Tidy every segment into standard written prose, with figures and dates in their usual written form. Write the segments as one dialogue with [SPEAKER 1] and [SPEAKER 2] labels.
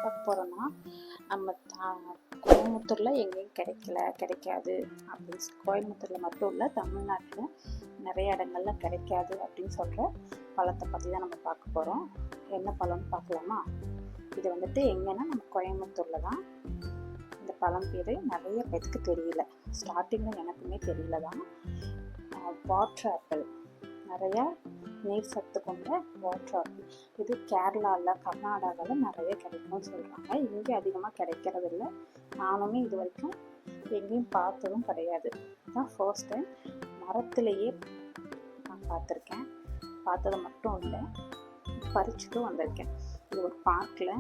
[SPEAKER 1] பார்க்க போகிறோன்னா, நம்ம கோயம்புத்தூரில் எங்கேயும் கிடைக்காது அப்படின்னு கோயம்புத்தூரில் மட்டும் இல்லை, தமிழ்நாட்டில் நிறைய இடங்கள்ல கிடைக்காது அப்படின்னு சொல்கிற பழத்தை பற்றி தான் நம்ம பார்க்க போகிறோம். என்ன பழம்னு பார்க்கலாமா? இது வந்துட்டு எங்கன்னா நம்ம கோயம்புத்தூரில் தான். இந்த பழம் பேர் நிறைய பேருக்கு தெரியல. ஸ்டார்டிங்கில் எனக்குமே தெரியல தான். வாட்டர் ஆப்பிள், நிறையா நீர் சத்து கொண்ட வாட்டர் ஆப்பிள். இது கேரளாவில், கர்நாடகாவில் நிறைய கிடைக்கும்னு சொல்கிறாங்க. இங்கே அதிகமாக கிடைக்கிறது இல்லை. நானுமே இது வரைக்கும் எங்கேயும் பார்த்ததும் கிடையாது. இதுதான் ஃபர்ஸ்ட் டைம் மரத்துலேயே நான் பார்த்துருக்கேன். பார்த்தது மட்டும் இல்லை, பறிச்சுட்டும் வந்திருக்கேன். இது ஒரு பார்க்கில்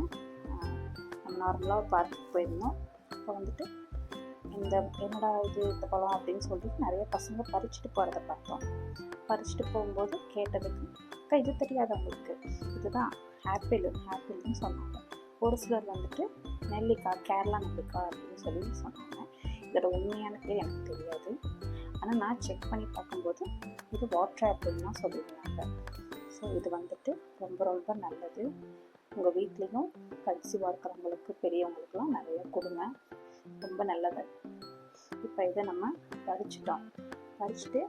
[SPEAKER 1] நம்ம நார்மலாக பார்க்குக்கு போயிருந்தோம். இப்போ வந்துட்டு என்னடா இந்த பழம் அப்படின்னு சொல்லிட்டு நிறைய பசங்க பறிச்சுட்டு போகிறத பார்த்தோம். பறிச்சுட்டு போகும்போது கேட்டதுக்கு, அக்கா இது தெரியாது உங்களுக்கு, இதுதான் ஆப்பிள்னு சொன்னாங்க. ஒரு சிலர் வந்துட்டு நெல்லிக்காய், கேரளா நெல்லிக்காய் அப்படின்னு சொல்லி சொன்னாங்க. இதோட உண்மையான பேர் எனக்கு தெரியாது. ஆனால் நான் செக் பண்ணி பார்க்கும்போது இது வாட்டர் ஆப்பிள்னு தான் சொல்லியிருந்தாங்க. ஸோ இது வந்துட்டு ரொம்ப ரொம்ப நல்லது. உங்கள் வீட்லேயும் கன்சீவாக இருக்கிறவங்களுக்கு, பெரியவங்களுக்குலாம் நிறைய கொடுங்க, ரொம்ப நல்லது. இப்போ இதை நம்ம பறிச்சுட்டு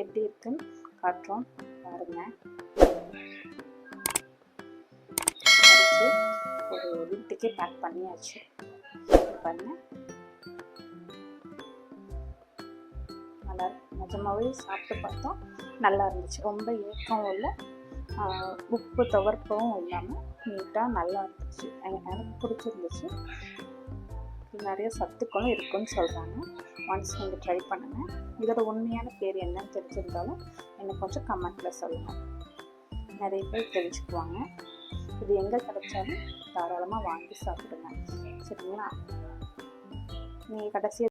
[SPEAKER 1] எப்படி இருக்குன்னு காட்டுறோம் பாருங்க. பறிச்சு ஒரு வீட்டுக்கே பேக் பண்ணியாச்சு. பாருங்க, நல்லா நிஜமாவே சாப்பிட்டு பார்த்தோம், நல்லா இருந்துச்சு. ரொம்ப ஏற்கவும் இல்லை, உப்பு துவர்க்கவும் இல்லாமல் நீட்டாக நல்லா இருந்துச்சு. எனக்கு பிடிச்சிருந்துச்சு. நிறைய சத்துக்களும் இருக்குன்னு சொல்கிறாங்க. ஒன்ஸ் நீங்கள் ட்ரை பண்ணுங்கள். இதோட உண்மையான பேர் என்னன்னு தெரிஞ்சிருந்தாலும் எனக்கு கொஞ்சம் கமெண்ட்டில் சொல்லுங்கள். நிறைய பேர் தெரிஞ்சுக்குவாங்க. இது எங்கே கிடைச்சாலும் தாராளமாக வாங்கி சாப்பிடுங்க, சரிங்களா? நீங்கள் கடைசியாக